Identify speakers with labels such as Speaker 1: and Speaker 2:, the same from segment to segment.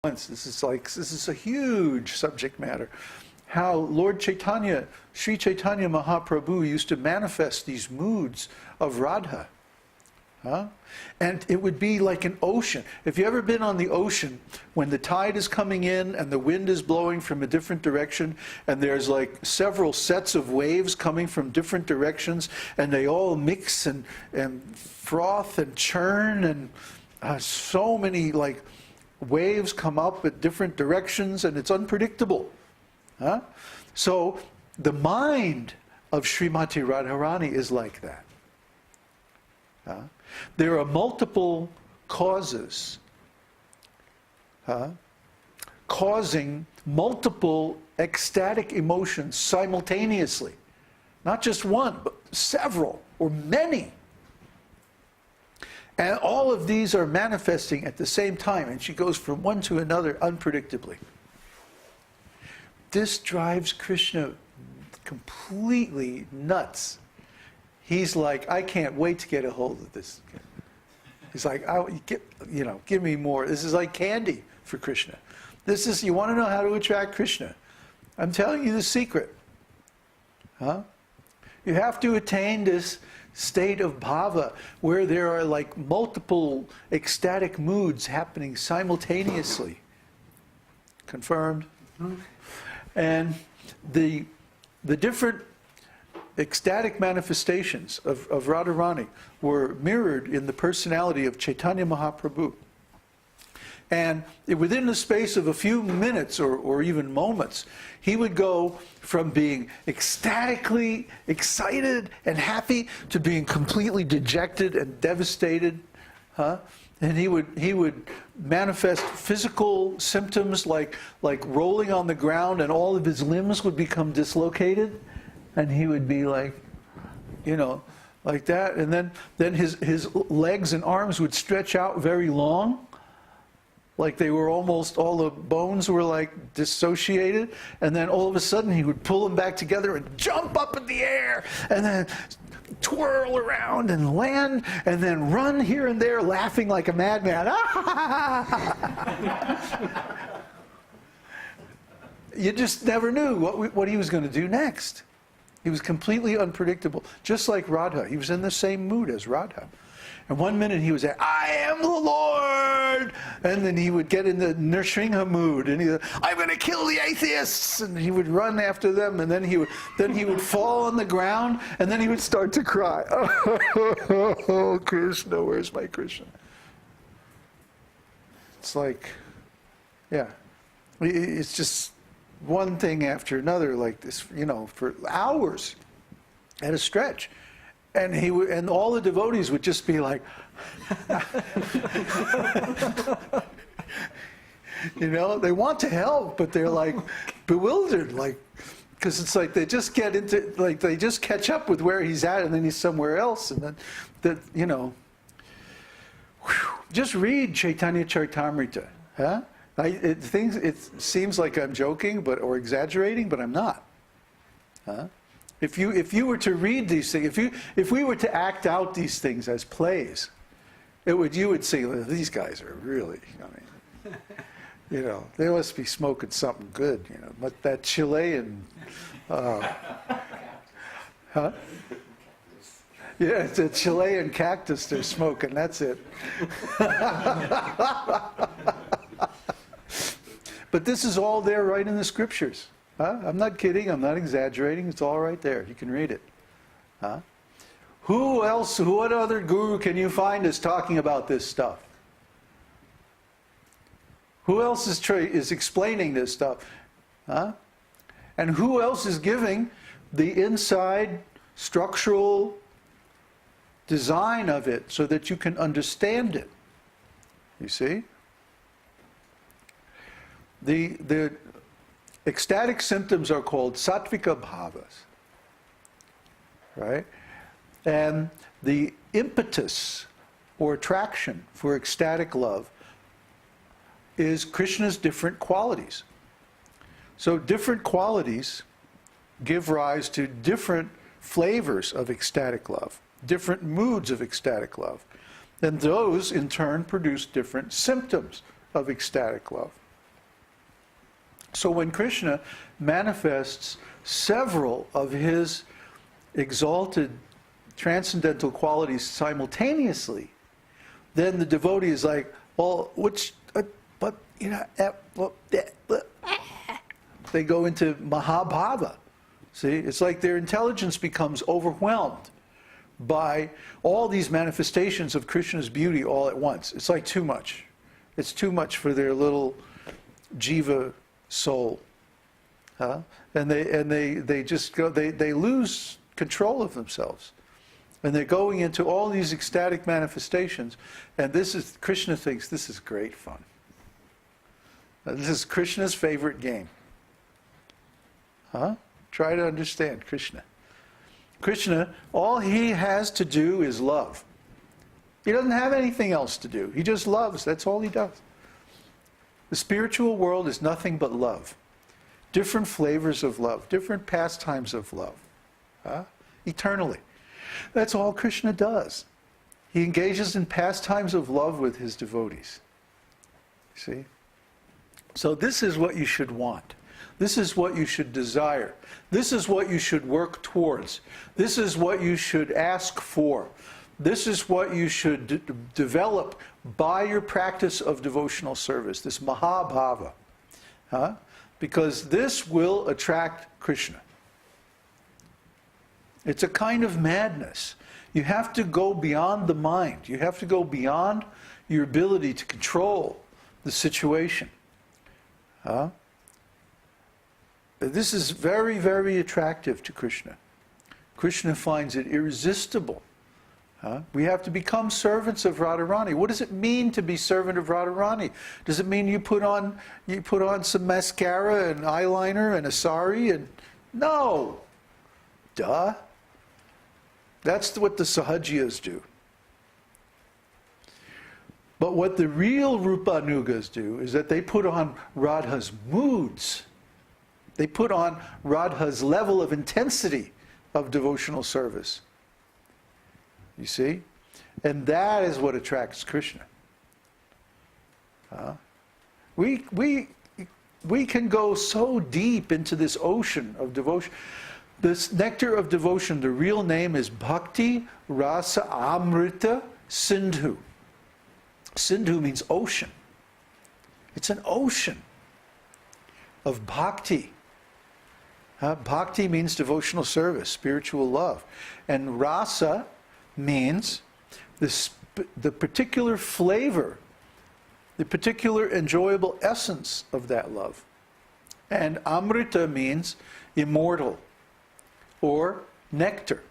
Speaker 1: This is a huge subject matter. How Lord Chaitanya, Sri Chaitanya Mahaprabhu used to manifest these moods of Radha. And it would be like an ocean. If you've ever been on the ocean, when the tide is coming in and the wind is blowing from a different direction, and there's like several sets of waves coming from different directions, and they all mix and froth and churn, and so many like waves come up at different directions, and it's unpredictable. So the mind of Srimati Radharani is like that. There are multiple causes causing multiple ecstatic emotions simultaneously. Not just one, but several or many. And all of these are manifesting at the same time, and she goes from one to another unpredictably. This drives Krishna completely nuts. He's like, I can't wait to get a hold of this. He's like, give me more. This is like candy for Krishna. You want to know how to attract Krishna? I'm telling you the secret. You have to attain this state of bhava where there are like multiple ecstatic moods happening simultaneously. Confirmed? And the different ecstatic manifestations of Radharani were mirrored in the personality of Chaitanya Mahaprabhu. And within the space of a few minutes or even moments, he would go from being ecstatically excited and happy to being completely dejected and devastated. And he would manifest physical symptoms like rolling on the ground, and all of his limbs would become dislocated. And he would be like, like that. And then his legs and arms would stretch out very long. Like they were almost, all the bones were like dissociated. And then all of a sudden he would pull them back together and jump up in the air. And then twirl around and land. And then run here and there laughing like a madman. You just never knew what he was going to do next. He was completely unpredictable. Just like Radha. He was in the same mood as Radha. And one minute he was like, I am the Lord! And then he would get in the Nrsimha mood, and he would, I'm going to kill the atheists! And he would run after them, and then he would fall on the ground, and then he would start to cry. Oh, Krishna, where's my Krishna? It's like, it's just one thing after another like this, for hours at a stretch. And all the devotees would just be like, they want to help, but they're like bewildered, because it's like they just get into, they just catch up with where he's at, and then he's somewhere else, and then, just read Caitanya-caritāmṛta, It seems like I'm joking, or exaggerating, but I'm not. If you were to read these things, if we were to act out these things as plays, you would see, well, these guys are really, they must be smoking something good, but that Chilean, Yeah, it's a Chilean cactus they're smoking, that's it. But this is all there right in the scriptures. I'm not kidding, I'm not exaggerating, it's all right there. You can read it. What other guru can you find is talking about this stuff? Who else is explaining this stuff? And who else is giving the inside structural design of it so that you can understand it? You see? The ecstatic symptoms are called sattvika bhavas, right? And the impetus or attraction for ecstatic love is Krishna's different qualities. So different qualities give rise to different flavors of ecstatic love, different moods of ecstatic love. And those, in turn, produce different symptoms of ecstatic love. So when Krishna manifests several of his exalted transcendental qualities simultaneously, then the devotee is like, well, which, but, you know, they go into Mahabhava. See, it's like their intelligence becomes overwhelmed by all these manifestations of Krishna's beauty all at once. It's like too much. It's too much for their little jiva soul. And they just go, they lose control of themselves. And they're going into all these ecstatic manifestations. And this is, Krishna thinks this is great fun. This is Krishna's favorite game. Try to understand Krishna. Krishna, all he has to do is love. He doesn't have anything else to do. He just loves. That's all he does. The spiritual world is nothing but love. Different flavors of love, different pastimes of love. Eternally. That's all Krishna does. He engages in pastimes of love with his devotees. See? So this is what you should want. This is what you should desire. This is what you should work towards. This is what you should ask for. This is what you should develop by your practice of devotional service, this Mahabhava. Because this will attract Krishna. It's a kind of madness. You have to go beyond the mind. You have to go beyond your ability to control the situation. This is very, very attractive to Krishna. Krishna finds it irresistible. We have to become servants of Radharani. What does it mean to be servant of Radharani? Does it mean you put on some mascara and eyeliner and a sari and no? Duh. That's what the Sahajiyas do. But what the real Rupanugas do is that they put on Radha's moods. They put on Radha's level of intensity of devotional service. You see? And that is what attracts Krishna. We can go so deep into this ocean of devotion. This nectar of devotion, the real name is Bhakti Rasa Amrita Sindhu. Sindhu means ocean. It's an ocean of bhakti. Bhakti means devotional service, spiritual love. And rasa means the particular flavor, the particular enjoyable essence of that love. And amrita means immortal or nectar.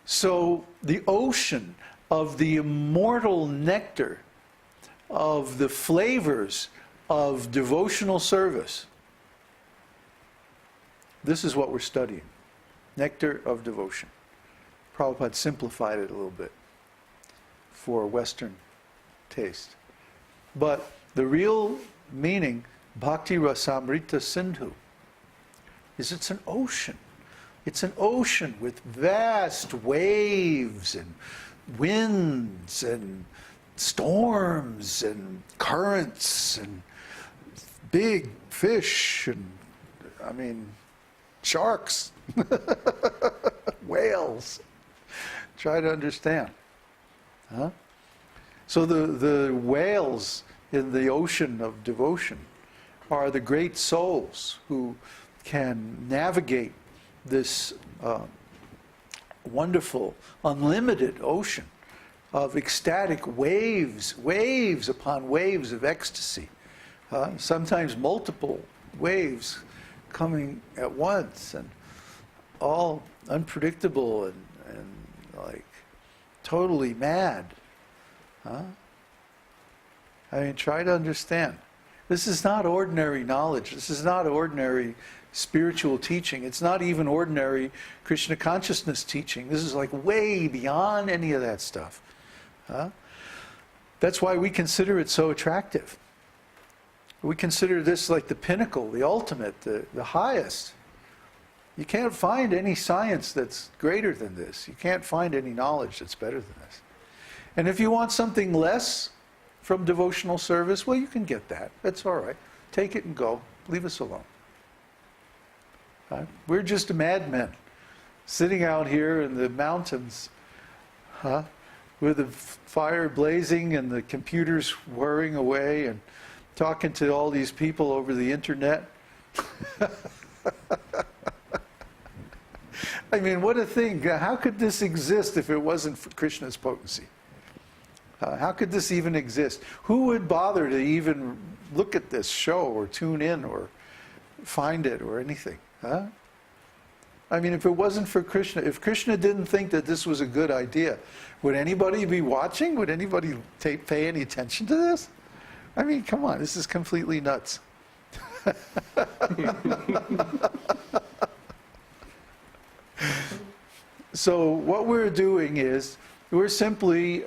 Speaker 1: So the ocean of the immortal nectar of the flavors of devotional service, this is what we're studying. Nectar of devotion. Prabhupada simplified it a little bit for Western taste. But the real meaning, Bhakti Rasamrita Sindhu, is it's an ocean. It's an ocean with vast waves and winds and storms and currents and big fish and, sharks, whales. Try to understand. So the whales in the ocean of devotion are the great souls who can navigate this wonderful, unlimited ocean of ecstatic waves, waves upon waves of ecstasy. Sometimes multiple waves coming at once, and all unpredictable and like totally mad. Try to understand. This is not ordinary knowledge. This is not ordinary spiritual teaching. It's not even ordinary Krishna consciousness teaching. This is like way beyond any of that stuff. That's why we consider it so attractive. We consider this like the pinnacle, the ultimate, the highest. You can't find any science that's greater than this. You can't find any knowledge that's better than this. And if you want something less from devotional service, well, you can get that. That's all right. Take it and go. Leave us alone. We're just madmen sitting out here in the mountains, with the fire blazing and the computers whirring away and talking to all these people over the internet. I mean, what a thing. How could this exist if it wasn't for Krishna's potency? How could this even exist? Who would bother to even look at this show or tune in or find it or anything? I mean, if it wasn't for Krishna, if Krishna didn't think that this was a good idea, would anybody be watching? Would anybody pay any attention to this? I mean, come on, this is completely nuts. So what we're doing is, we're simply